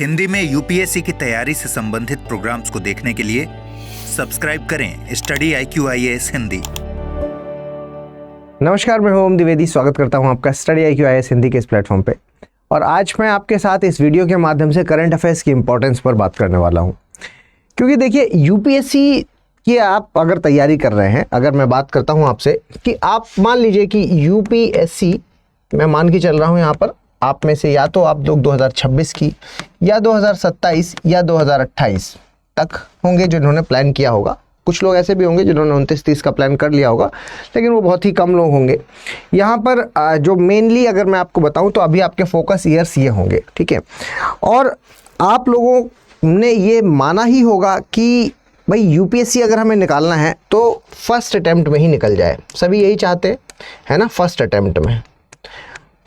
हिंदी में यूपीएससी की तैयारी से संबंधित प्रोग्राम्स को देखने के लिए सब्सक्राइब करें स्टडी IQ-IAS हिंदी। नमस्कार, मैं ओम द्विवेदी स्वागत करता हूं आपका स्टडी IQ-IAS हिंदी के इस प्लेटफॉर्म पे। और आज मैं आपके साथ इस वीडियो के माध्यम से करंट अफेयर्स की इंपॉर्टेंस पर बात करने वाला हूं। क्योंकि देखिए, यूपीएससी की आप अगर तैयारी कर रहे हैं, अगर मैं बात करता हूं आपसे कि आप मान लीजिए कि यूपीएससी, मैं मान के चल रहा हूं यहाँ पर, आप में से या तो आप लोग 2026 की या 2027 या 2028 तक होंगे जिन्होंने प्लान किया होगा। कुछ लोग ऐसे भी होंगे जिन्होंने 29-30 का प्लान कर लिया होगा, लेकिन वो बहुत ही कम लोग होंगे। यहाँ पर जो मेनली अगर मैं आपको बताऊं तो अभी आपके फोकस ईयर्स ये होंगे, ठीक है। और आप लोगों ने ये माना ही होगा कि भाई यूपीएससी अगर हमें निकालना है तो फर्स्ट अटैम्प्ट में ही निकल जाए। सभी यही चाहते हैं ना, फर्स्ट अटैम्प्ट में।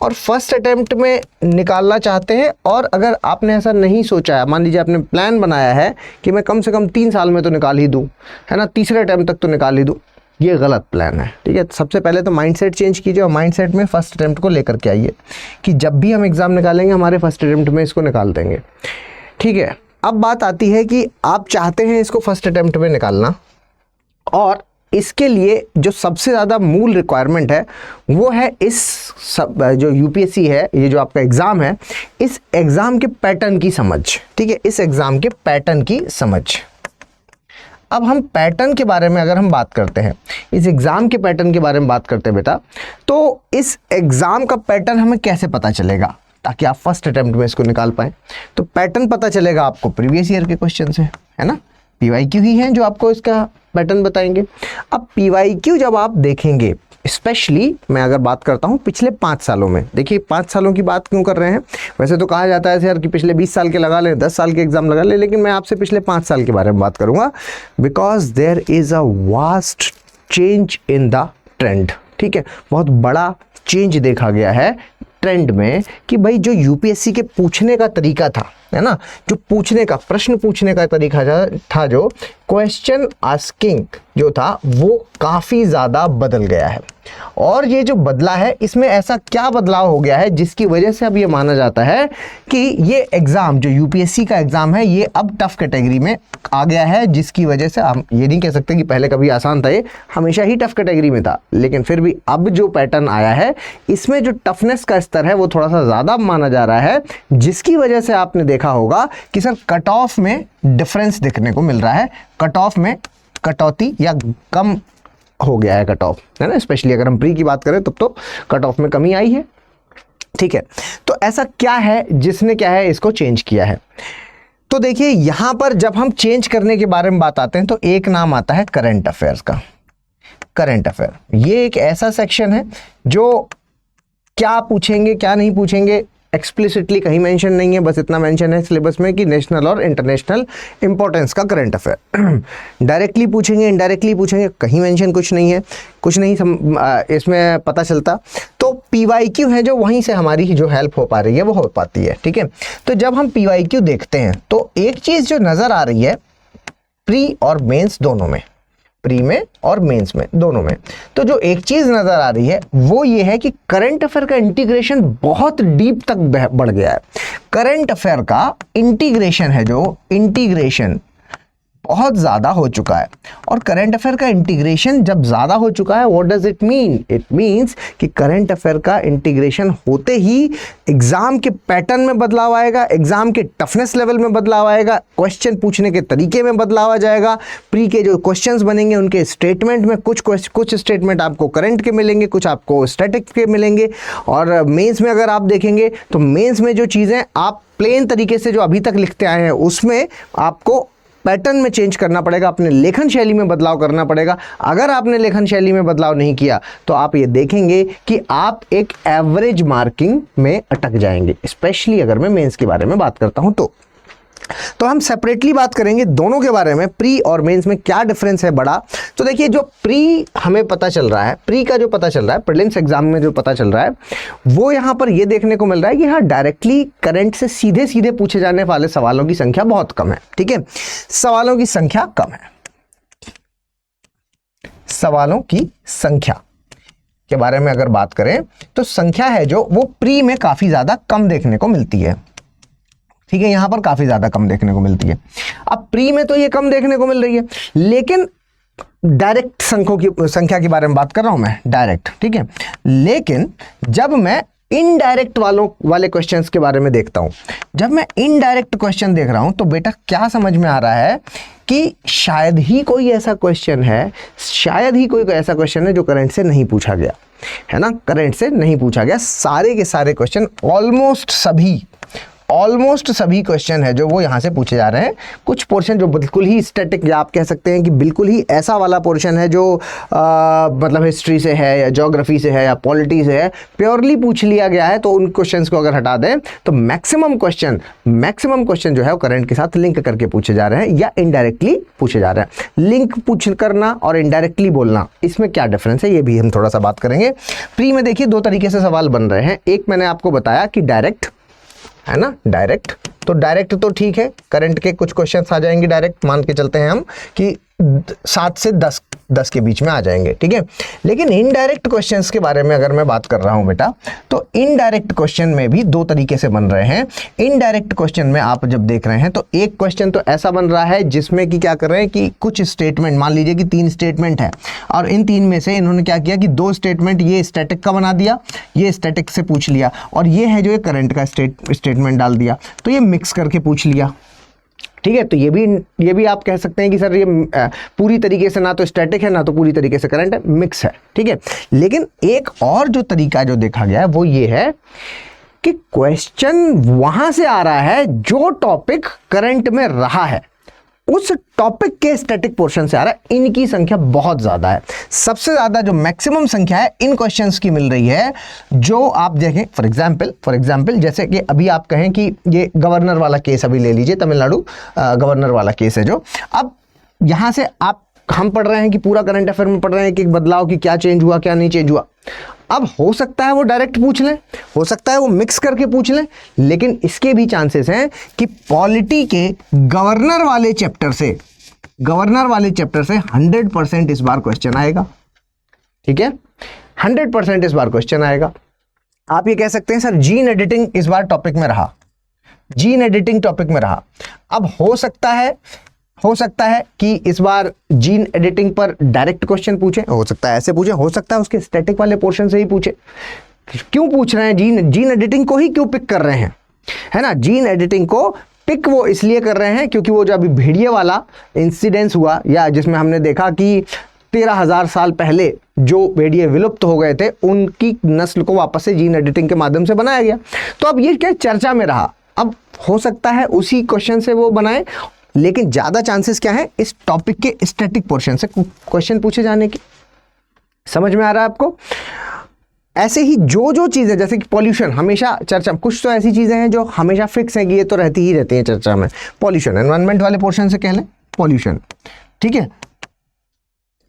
और फर्स्ट अटैम्प्ट में निकालना चाहते हैं। और अगर आपने ऐसा नहीं सोचा है, मान लीजिए आपने प्लान बनाया है कि मैं कम से कम 3 साल में तो निकाल ही दूं, है ना, तीसरे अटैम्प्ट तक तो निकाल ही दूं, ये गलत प्लान है, ठीक है। सबसे पहले तो माइंडसेट चेंज कीजिए और माइंडसेट में फर्स्ट अटैम्प्ट को लेकर के आइए कि जब भी हम एग्ज़ाम निकालेंगे हमारे फर्स्ट अटैम्प्ट में इसको निकाल देंगे, ठीक है। अब बात आती है कि आप चाहते हैं इसको फर्स्ट अटैम्प्ट में निकालना, और इसके लिए जो सबसे ज़्यादा मूल रिक्वायरमेंट है वो है जो यूपीएससी है, ये जो आपका एग्ज़ाम है, इस एग्ज़ाम के पैटर्न की समझ, ठीक है, इस एग्ज़ाम के पैटर्न की समझ। अब हम पैटर्न के बारे में अगर हम बात करते हैं, इस एग्ज़ाम के पैटर्न के बारे में बात करते हैं बेटा, तो इस एग्ज़ाम का पैटर्न हमें कैसे पता चलेगा ताकि आप फर्स्ट अटैम्प्ट में इसको निकाल पाएँ। तो पैटर्न पता चलेगा आपको प्रीवियस ईयर के क्वेश्चन से, है ना। पीवाईक्यू ही हैं जो आपको इसका पैटर्न बताएंगे। अब पीवाईक्यू जब आप देखेंगे, स्पेशली मैं अगर बात करता हूँ पिछले 5 सालों में, देखिए 5 सालों की बात क्यों कर रहे हैं। वैसे तो कहा जाता है यार कि पिछले 20 साल के लगा लें, 10 साल के एग्जाम लगा लें, लेकिन मैं आपसे पिछले 5 साल के बारे में बात करूँगा, because there is a vast change in the trend, ठीक है। बहुत बड़ा चेंज देखा गया है ट्रेंड में कि भाई जो यूपीएससी के पूछने का तरीका था, है ना, जो पूछने का, प्रश्न पूछने का तरीका था, जो क्वेश्चन आस्किंग जो था, वो काफ़ी ज़्यादा बदल गया है। और ये जो बदला है, इसमें ऐसा क्या बदलाव हो गया है जिसकी वजह से अब ये माना जाता है कि ये एग्ज़ाम, जो यूपीएससी का एग्ज़ाम है, ये अब टफ कैटेगरी में आ गया है, जिसकी वजह से हम ये नहीं कह सकते कि पहले कभी आसान था, ये हमेशा ही टफ कैटेगरी में था, लेकिन फिर भी अब जो पैटर्न आया है, इसमें जो टफनेस का स्तर है वो थोड़ा सा ज़्यादा माना जा रहा है, जिसकी वजह से आपने देखा होगा कि सर कट ऑफ में डिफरेंस देखने को मिल रहा है, कट ऑफ में कटौती या कम हो गया है कट ऑफ, है ना। स्पेशली अगर हम प्री की बात करें तब तो कट ऑफ में कमी आई है, ठीक है। तो ऐसा क्या है जिसने क्या है इसको चेंज किया है। तो देखिए, यहां पर जब हम चेंज करने के बारे में बात आते हैं तो एक नाम आता है करंट अफेयर्स का। करंट अफेयर ये एक ऐसा सेक्शन है जो क्या पूछेंगे क्या नहीं पूछेंगे एक्सप्लिसिटली कहीं मेंशन नहीं है, बस इतना मेंशन है सिलेबस में कि नेशनल और इंटरनेशनल इंपॉर्टेंस का करंट अफेयर। डायरेक्टली पूछेंगे, इनडायरेक्टली पूछेंगे, कहीं मेंशन कुछ नहीं है, कुछ नहीं इसमें पता चलता। तो पीवाईक्यू है जो वहीं से हमारी जो हेल्प हो पा रही है वो हो पाती है, ठीक है। तो जब हम पीवाईक्यू देखते हैं तो एक चीज़ जो नज़र आ रही है प्री और मेंस दोनों में, प्री में और मेंस में दोनों में, तो जो एक चीज नजर आ रही है वो ये है कि करंट अफेयर का इंटीग्रेशन बहुत डीप तक बढ़ गया है। करंट अफेयर का इंटीग्रेशन है, जो इंटीग्रेशन बहुत ज़्यादा हो चुका है। और करंट अफेयर का इंटीग्रेशन जब ज़्यादा हो चुका है, what does it mean? It means कि करंट अफेयर का इंटीग्रेशन होते ही एग्ज़ाम के पैटर्न में बदलाव आएगा, एग्ज़ाम के टफनेस लेवल में बदलाव आएगा, क्वेश्चन पूछने के तरीके में बदलाव आ जाएगा, प्री के जो क्वेश्चंस बनेंगे उनके स्टेटमेंट में कुछ स्टेटमेंट आपको करंट के मिलेंगे, कुछ आपको स्टैटिक के मिलेंगे। और मेंस में अगर आप देखेंगे तो मेंस में जो चीज़ें आप प्लेन तरीके से जो अभी तक लिखते आए हैं उसमें आपको पैटर्न में चेंज करना पड़ेगा, अपने लेखन शैली में बदलाव करना पड़ेगा। अगर आपने लेखन शैली में बदलाव नहीं किया तो आप ये देखेंगे कि आप एक एवरेज मार्किंग में अटक जाएंगे, स्पेशली अगर मैं मेंस के बारे में बात करता हूं तो हम सेपरेटली बात करेंगे दोनों के बारे में, प्री और मेंस में क्या डिफरेंस है बड़ा। तो देखिए, जो प्री हमें पता चल रहा है, प्री का जो पता चल रहा है, प्रीलिम्स एग्जाम में जो पता चल रहा है, वो यहाँ पर ये देखने को मिल रहा है कि हाँ, डायरेक्टली करंट से सीधे सीधे पूछे जाने वाले सवालों की संख्या बहुत कम है, ठीक है। सवालों की संख्या कम है, सवालों की संख्या के बारे में अगर बात करें तो संख्या है जो वो प्री में काफी ज्यादा कम देखने को मिलती है, ठीक है, यहाँ पर काफ़ी ज़्यादा कम देखने को मिलती है। अब प्री में तो ये कम देखने को मिल रही है, लेकिन डायरेक्ट संख्या के बारे में बात कर रहा हूँ मैं, डायरेक्ट, ठीक है। लेकिन जब मैं इनडायरेक्ट वाले क्वेश्चंस के बारे में देखता हूँ, जब मैं इनडायरेक्ट क्वेश्चन देख रहा हूँ, तो बेटा क्या समझ में आ रहा है कि शायद ही कोई ऐसा क्वेश्चन है, शायद ही कोई ऐसा क्वेश्चन है जो करंट से नहीं पूछा गया है ना, करंट से नहीं पूछा गया। सारे के सारे क्वेश्चन ऑलमोस्ट सभी क्वेश्चन है जो वो यहाँ से पूछे जा रहे हैं। कुछ पोर्शन जो बिल्कुल ही स्टैटिक, या आप कह सकते हैं कि बिल्कुल ही ऐसा वाला पोर्शन है जो मतलब हिस्ट्री से है या ज्योग्राफी से है या पॉलिटी से है, प्योरली पूछ लिया गया है। तो उन क्वेश्चंस को अगर हटा दें तो मैक्सिमम क्वेश्चन जो है वो करंट के साथ लिंक करके पूछे जा रहे हैं या इनडायरेक्टली पूछे जा रहे हैं। लिंक पूछ करना और इनडायरेक्टली बोलना, इसमें क्या डिफरेंस है ये भी हम थोड़ा सा बात करेंगे। प्री में देखिए 2 तरीके से सवाल बन रहे हैं। एक मैंने आपको बताया कि डायरेक्ट है ना, डायरेक्ट, तो डायरेक्ट तो ठीक है, करंट के कुछ क्वेश्चंस आ जाएंगे डायरेक्ट, मान के चलते हैं हम कि 7 से 10 के बीच में आ जाएंगे, ठीक है। लेकिन इनडायरेक्ट क्वेश्चंस के बारे में अगर मैं बात कर रहा हूं बेटा, तो इनडायरेक्ट क्वेश्चन में भी 2 तरीके से बन रहे हैं। इनडायरेक्ट क्वेश्चन में आप जब देख रहे हैं तो एक क्वेश्चन तो ऐसा बन रहा है जिसमें कि क्या कर रहे हैं कि कुछ स्टेटमेंट, मान लीजिए कि 3 स्टेटमेंट है और इन 3 में से इन्होंने क्या किया कि 2 स्टेटमेंट ये स्टैटिक का बना दिया, ये स्टैटिक से पूछ लिया, और ये है जो ये करंट का स्टेटमेंट डाल दिया, तो ये मिक्स करके पूछ लिया, ठीक है। तो ये भी आप कह सकते हैं कि सर ये पूरी तरीके से ना तो स्टैटिक है ना तो पूरी तरीके से करंट है, मिक्स है, ठीक है। लेकिन एक और जो तरीका जो देखा गया है वो ये है कि क्वेश्चन वहां से आ रहा है जो टॉपिक करंट में रहा है, उस टॉपिक के स्टैटिक पोर्शन से आ रहा है। इनकी संख्या बहुत ज़्यादा है, सबसे ज़्यादा जो मैक्सिमम संख्या है इन क्वेश्चंस की मिल रही है। जो आप देखें फॉर एग्जाम्पल जैसे कि अभी आप कहें कि ये गवर्नर वाला केस अभी ले लीजिए, तमिलनाडु गवर्नर वाला केस है जो, अब यहाँ से हम पढ़ रहे हैं कि पूरा करंट अफेयर में पढ़ रहे हैं कि बदलाव की क्या चेंज हुआ क्या नहीं चेंज हुआ। अब हो सकता है वो डायरेक्ट पूछ लें, हो सकता है वो मिक्स करके पूछ लें, लेकिन इसके भी चांसेस हैं कि पॉलिटी के गवर्नर वाले चैप्टर से 100% इस बार क्वेश्चन आएगा, ठीक है, 100% इस बार क्वेश्चन आएगा। आप ये कह सकते हैं सर जीन एडिटिंग इस बार टॉपिक में रहा, जीन एडिटिंग टॉपिक में रहा। अब हो सकता है कि इस बार जीन एडिटिंग पर डायरेक्ट क्वेश्चन पूछे, हो सकता है ऐसे पूछे, हो सकता है उसके स्टैटिक वाले पोर्शन से ही पूछे। क्यों पूछ रहे हैं जीन एडिटिंग को ही क्यों पिक कर रहे हैं, है ना, जीन एडिटिंग को पिक वो इसलिए कर रहे हैं क्योंकि वो जो अभी भेड़िए वाला इंसिडेंस हुआ, या जिसमें हमने देखा कि 13,000 साल पहले जो भेड़िए विलुप्त हो गए थे उनकी नस्ल को वापस से जीन एडिटिंग के माध्यम से बनाया गया। तो अब ये क्या चर्चा में रहा, अब हो सकता है उसी क्वेश्चन से वो बनाए, लेकिन ज़्यादा चांसेस क्या है इस टॉपिक के स्टैटिक पोर्शन से क्वेश्चन पूछे जाने की। समझ में आ रहा है आपको? ऐसे ही जो चीज़ें, जैसे कि पॉल्यूशन हमेशा चर्चा, कुछ तो ऐसी चीज़ें हैं जो हमेशा फिक्स हैं कि ये तो रहती ही रहती हैं चर्चा में। पॉल्यूशन एनवायरनमेंट वाले पोर्शन से कह लें पॉल्यूशन, ठीक है,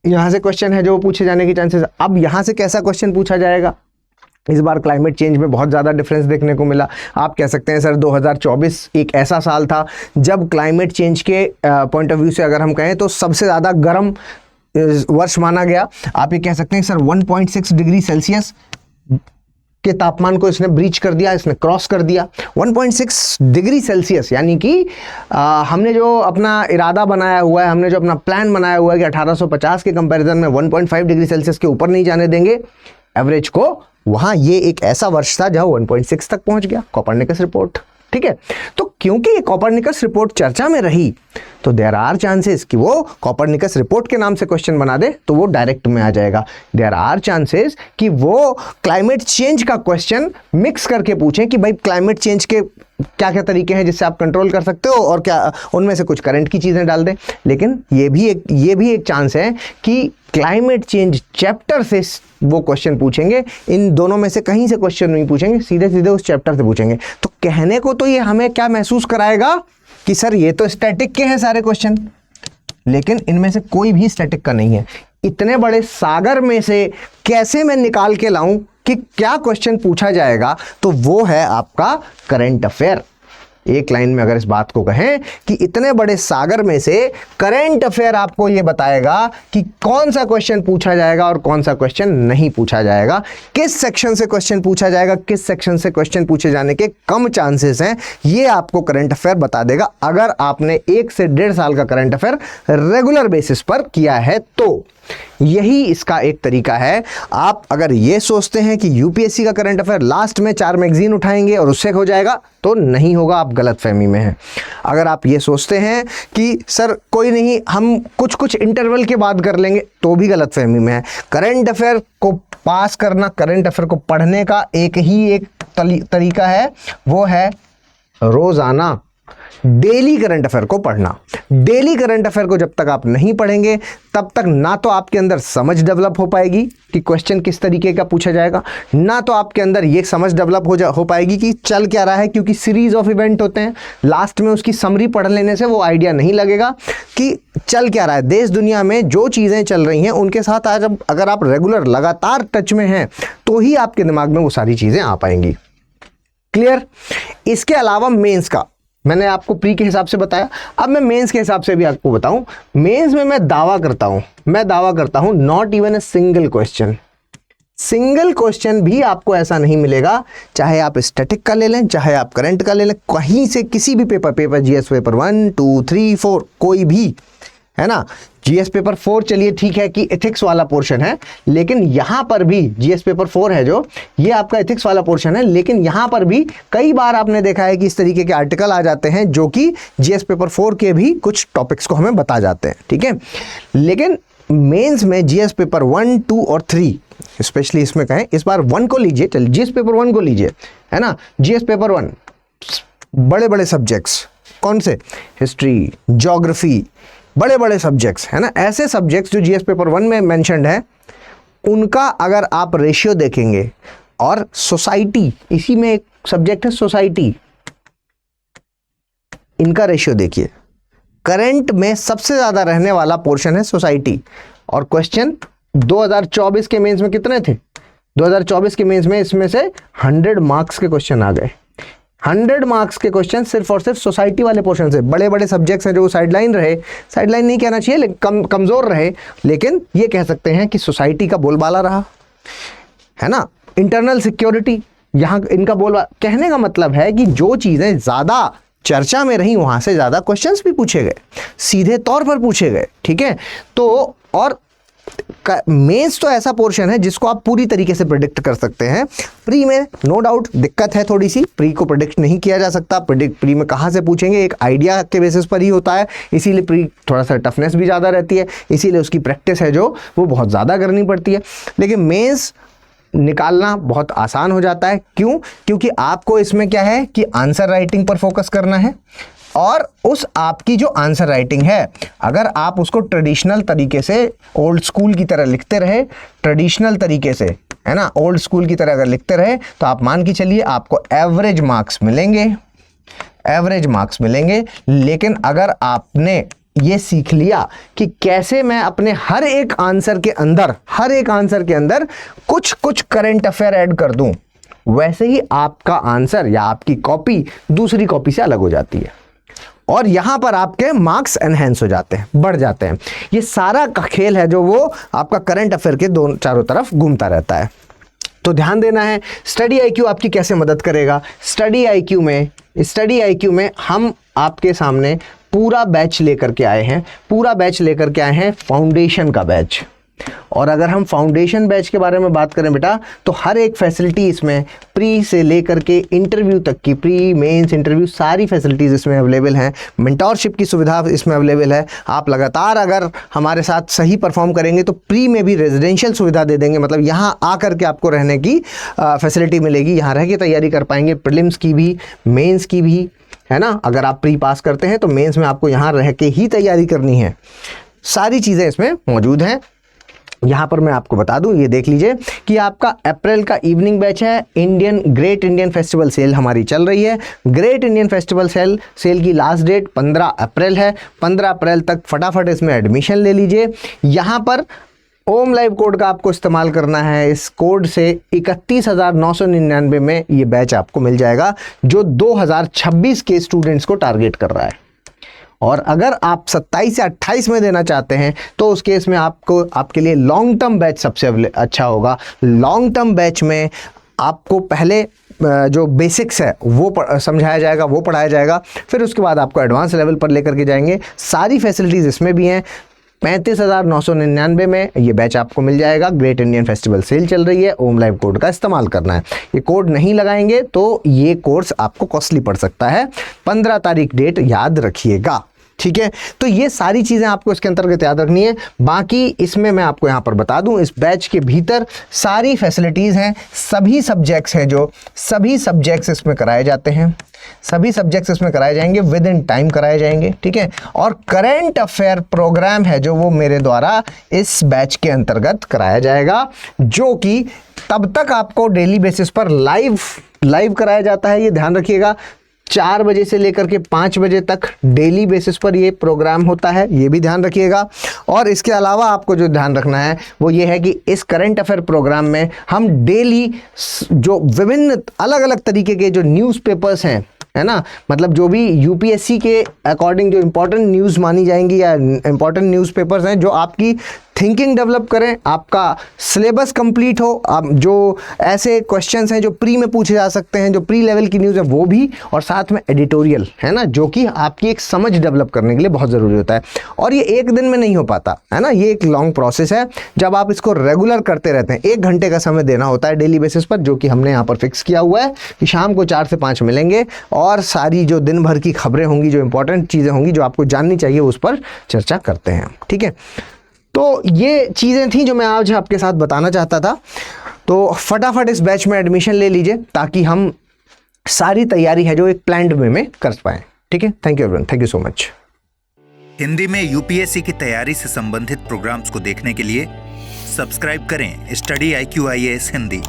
यहाँ से क्वेश्चन है जो पूछे जाने की चांसेस। अब यहाँ से कैसा क्वेश्चन पूछा जाएगा, इस बार क्लाइमेट चेंज में बहुत ज़्यादा डिफरेंस देखने को मिला। आप कह सकते हैं सर 2024 एक ऐसा साल था जब क्लाइमेट चेंज के पॉइंट ऑफ व्यू से अगर हम कहें तो सबसे ज़्यादा गर्म वर्ष माना गया। आप ये कह सकते हैं सर 1.6 डिग्री सेल्सियस के तापमान को इसने ब्रीच कर दिया, इसने क्रॉस कर दिया। 1.6 डिग्री सेल्सियस यानी कि हमने जो अपना इरादा बनाया हुआ है, हमने जो अपना प्लान बनाया हुआ है कि 1850 के कंपैरिजन में 1.5 डिग्री सेल्सियस के ऊपर नहीं जाने देंगे एवरेज को, वहाँ ये एक ऐसा वर्ष था जहाँ 1.6 तक पहुँच गया, कोपर्निकस रिपोर्ट, ठीक है। तो क्योंकि ये कोपर्निकस रिपोर्ट चर्चा में रही तो देयर आर चांसेस कि वो कोपर्निकस रिपोर्ट के नाम से क्वेश्चन बना दे तो वो डायरेक्ट में आ जाएगा। देयर आर चांसेस कि वो क्लाइमेट चेंज का क्वेश्चन मिक्स करके पूछें कि भाई क्लाइमेट चेंज के क्या क्या तरीके हैं जिससे आप कंट्रोल कर सकते हो, और क्या उनमें से कुछ करंट की चीज़ें डाल दें। लेकिन ये भी एक चांस है कि क्लाइमेट चेंज चैप्टर से वो क्वेश्चन पूछेंगे, इन दोनों में से कहीं से क्वेश्चन नहीं पूछेंगे, सीधे सीधे उस चैप्टर से पूछेंगे। तो कहने को तो ये हमें क्या महसूस कराएगा कि सर ये तो स्टैटिक के हैं सारे क्वेश्चन, लेकिन इनमें से कोई भी स्टैटिक का नहीं है। इतने बड़े सागर में से कैसे मैं निकाल के लाऊं कि क्या क्वेश्चन पूछा जाएगा, तो वो है आपका करंट अफेयर। एक लाइन में अगर इस बात को कहें कि इतने बड़े सागर में से करंट अफेयर आपको ये बताएगा कि कौन सा क्वेश्चन पूछा जाएगा और कौन सा क्वेश्चन नहीं पूछा जाएगा, किस सेक्शन से क्वेश्चन पूछा जाएगा, किस सेक्शन से क्वेश्चन पूछे जाने के कम चांसेस हैं, ये आपको करंट अफेयर बता देगा अगर आपने 1 से 1.5 साल का करंट अफेयर रेगुलर बेसिस पर किया है तो। यही इसका एक तरीका है। आप अगर ये सोचते हैं कि यूपीएससी का करंट अफेयर लास्ट में 4 मैगजीन उठाएंगे और उससे हो जाएगा, तो नहीं होगा, आप गलतफहमी में हैं। अगर आप ये सोचते हैं कि सर कोई नहीं, हम कुछ कुछ इंटरवल के बाद कर लेंगे, तो भी गलतफहमी में है। करंट अफेयर को पास करना, करंट अफेयर को पढ़ने का एक तरीका है, वो है रोजाना डेली करंट अफेयर को पढ़ना। डेली करंट अफेयर को जब तक आप नहीं पढ़ेंगे तब तक ना तो आपके अंदर समझ डेवलप हो पाएगी कि क्वेश्चन किस तरीके का पूछा जाएगा, ना तो आपके अंदर ये समझ डेवलप हो पाएगी कि चल क्या रहा है, क्योंकि सीरीज ऑफ इवेंट होते हैं। लास्ट में उसकी समरी पढ़ लेने से वो आइडिया नहीं लगेगा कि चल क्या रहा है, देश दुनिया में जो चीज़ें चल रही हैं उनके साथ आज अगर आप रेगुलर लगातार टच में हैं तो ही आपके दिमाग में वो सारी चीज़ें आ पाएंगी। क्लियर? इसके अलावा मेंस का मैंने आपको प्री के हिसाब से बताया, अब मैं मेंस के हिसाब से भी आपको बताऊं। मेंस में मैं दावा करता हूं not even a single question भी आपको ऐसा नहीं मिलेगा, चाहे आप स्टैटिक का ले लें, चाहे आप करंट का ले लें, कहीं से किसी भी पेपर जीएस पेपर 1, 2, 3, 4 कोई भी, है ना। जीएस पेपर 4 चलिए ठीक है कि एथिक्स वाला पोर्शन है, लेकिन यहां पर भी जीएस पेपर 4 है जो, ये आपका एथिक्स वाला पोर्शन है, लेकिन यहां पर भी कई बार आपने देखा है कि इस तरीके के आर्टिकल आ जाते हैं जो कि जीएस पेपर 4 के भी कुछ टॉपिक्स को हमें बता जाते हैं, ठीक है। लेकिन मेंस में जीएस पेपर 1, 2 और 3 स्पेशली इसमें कहें, इस बार 1 को लीजिए, चलिए जीएस पेपर 1 को लीजिए, है ना। जीएस पेपर 1 बड़े बड़े सब्जेक्ट्स कौन से, हिस्ट्री, ज्योग्राफी, बड़े बड़े सब्जेक्ट्स, है ना। ऐसे सब्जेक्ट्स जो जीएस पेपर 1 में मेंशन्ड है, उनका अगर आप रेशियो देखेंगे, और सोसाइटी, इसी में एक सब्जेक्ट है सोसाइटी, इनका रेशियो देखिए। करंट में सबसे ज्यादा रहने वाला पोर्शन है सोसाइटी, और क्वेश्चन 2024 के मेंस में कितने थे? 2024 के मेंस में इसमें से 100 मार्क्स के क्वेश्चन आ गए। 100 मार्क्स के क्वेश्चन सिर्फ और सिर्फ सोसाइटी वाले पोर्शन से। बड़े बड़े सब्जेक्ट्स हैं जो साइडलाइन रहे, साइडलाइन नहीं कहना चाहिए, लेकिन कमजोर रहे, लेकिन ये कह सकते हैं कि सोसाइटी का बोलबाला रहा, है ना। इंटरनल सिक्योरिटी, यहाँ इनका बोलबाला, कहने का मतलब है कि जो चीजें ज्यादा चर्चा में रही वहां से ज्यादा क्वेश्चंस भी पूछे गए, सीधे तौर पर पूछे गए, ठीक है। तो और मेंस तो ऐसा पोर्शन है जिसको आप पूरी तरीके से प्रेडिक्ट कर सकते हैं। प्री में नो डाउट दिक्कत है थोड़ी सी, प्री को प्रेडिक्ट नहीं किया जा सकता। प्री में कहाँ से पूछेंगे, एक आइडिया के बेसिस पर ही होता है, इसीलिए प्री थोड़ा सा टफनेस भी ज़्यादा रहती है, इसीलिए उसकी प्रैक्टिस है जो वो बहुत ज़्यादा करनी पड़ती है। लेकिन मेंस निकालना बहुत आसान हो जाता है। क्यों? क्योंकि आपको इसमें क्या है कि आंसर राइटिंग पर फोकस करना है, और उस आपकी जो आंसर राइटिंग है, अगर आप उसको ट्रेडिशनल तरीके से ओल्ड स्कूल की तरह लिखते रहे, ट्रेडिशनल तरीके से, है ना, ओल्ड स्कूल की तरह अगर लिखते रहे, तो आप मान के चलिए आपको एवरेज मार्क्स मिलेंगे। लेकिन अगर आपने ये सीख लिया कि कैसे मैं अपने हर एक आंसर के अंदर कुछ कुछ करंट अफेयर ऐड कर दूं, वैसे ही आपका आंसर या आपकी कॉपी दूसरी कॉपी से अलग हो जाती है, और यहां पर आपके मार्क्स एनहेंस हो जाते हैं, बढ़ जाते हैं। ये सारा का खेल है जो वो आपका करंट अफेयर के दोनों चारों तरफ घूमता रहता है। तो ध्यान देना है, स्टडी आईक्यू आपकी कैसे मदद करेगा। स्टडी आईक्यू में हम आपके सामने पूरा बैच लेकर के आए हैं, फाउंडेशन का बैच। और अगर हम फाउंडेशन बैच के बारे में बात करें बेटा, तो हर एक फैसिलिटी इसमें प्री से लेकर के इंटरव्यू तक की, प्री मेंस इंटरव्यू सारी फैसिलिटीज़ इसमें अवेलेबल हैं। मेंटोरशिप की सुविधा इसमें अवेलेबल है। आप लगातार अगर हमारे साथ सही परफॉर्म करेंगे तो प्री में भी रेजिडेंशियल सुविधा दे देंगे, मतलब यहाँ आकर के आपको रहने की फैसिलिटी मिलेगी, यहाँ रह के तैयारी कर पाएंगे, प्रीलिम्स की भी, मेंस की भी, है ना। अगर आप प्री पास करते हैं तो मेंस में आपको यहाँ रह के ही तैयारी करनी है। सारी चीज़ें इसमें मौजूद हैं। यहाँ पर मैं आपको बता दूं, ये देख लीजिए कि आपका अप्रैल का इवनिंग बैच है। ग्रेट इंडियन फेस्टिवल सेल हमारी चल रही है। ग्रेट इंडियन फेस्टिवल सेल की लास्ट डेट 15 अप्रैल है। 15 अप्रैल तक फटाफट इसमें एडमिशन ले लीजिए। यहाँ पर ओम लाइव कोड का आपको इस्तेमाल करना है। इस कोड से 31,999 में ये बैच आपको मिल जाएगा जो 2026 के स्टूडेंट्स को टारगेट कर रहा है। और अगर आप 27 या 28 में देना चाहते हैं तो उस केस में आपके लिए लॉन्ग टर्म बैच सबसे अच्छा होगा। लॉन्ग टर्म बैच में आपको पहले जो बेसिक्स है वो समझाया जाएगा, वो पढ़ाया जाएगा, फिर उसके बाद आपको एडवांस लेवल पर लेकर के जाएंगे। सारी फैसिलिटीज़ इसमें भी हैं। 35,999 में ये बैच आपको मिल जाएगा। ग्रेट इंडियन फेस्टिवल सेल चल रही है, ओम लाइव कोड का इस्तेमाल करना है। ये कोड नहीं लगाएंगे तो ये कोर्स आपको कॉस्टली पड़ सकता है। 15 तारीख डेट याद रखिएगा, ठीक है। तो ये सारी चीज़ें आपको इसके अंतर्गत याद रखनी है। बाकी इसमें मैं आपको यहाँ पर बता दूँ, इस बैच के भीतर सारी फैसिलिटीज़ हैं, सभी सब्जेक्ट्स हैं, जो सभी सब्जेक्ट्स इसमें कराए जाते हैं, सभी सब्जेक्ट्स इसमें कराए जाएंगे, विद इन टाइम कराए जाएंगे, ठीक है। और करंट अफेयर प्रोग्राम है जो वो मेरे द्वारा इस बैच के अंतर्गत कराया जाएगा, जो कि तब तक आपको डेली बेसिस पर लाइव कराया जाता है। ये ध्यान रखिएगा, 4 बजे से लेकर के 5 बजे तक डेली बेसिस पर ये प्रोग्राम होता है, ये भी ध्यान रखिएगा। और इसके अलावा आपको जो ध्यान रखना है वो ये है कि इस करंट अफेयर प्रोग्राम में हम डेली जो विभिन्न अलग अलग तरीके के जो न्यूज़पेपर्स हैं, है ना, मतलब जो भी यूपीएससी के अकॉर्डिंग जो इंपॉर्टेंट न्यूज़ मानी जाएंगी या इंपॉर्टेंट न्यूज़पेपर्स हैं जो आपकी थिंकिंग डेवलप करें, आपका सिलेबस कंप्लीट हो, आप जो ऐसे क्वेश्चंस हैं जो प्री में पूछे जा सकते हैं, जो प्री लेवल की न्यूज़ है वो भी, और साथ में एडिटोरियल, है ना, जो कि आपकी एक समझ डेवलप करने के लिए बहुत ज़रूरी होता है। और ये एक दिन में नहीं हो पाता, है ना, ये एक लॉन्ग प्रोसेस है। जब आप इसको रेगुलर करते रहते हैं, 1 घंटे का समय देना होता है डेली बेसिस पर, जो कि हमने यहाँ पर फिक्स किया हुआ है कि शाम को 4 से 5 मिलेंगे और सारी जो दिन भर की खबरें होंगी, जो इंपॉर्टेंट चीज़ें होंगी जो आपको जाननी चाहिए, उस पर चर्चा करते हैं, ठीक है। तो ये चीज़ें थी जो मैं आज आपके साथ बताना चाहता था। तो फटाफट इस बैच में एडमिशन ले लीजिए ताकि हम सारी तैयारी है जो एक प्लान्ड वे में कर पाएँ, ठीक है। Thank you everyone, thank you so much. Hindi में यूपीएससी की तैयारी से संबंधित प्रोग्राम्स को देखने के लिए सब्सक्राइब करें स्टडी IQ IAS हिंदी।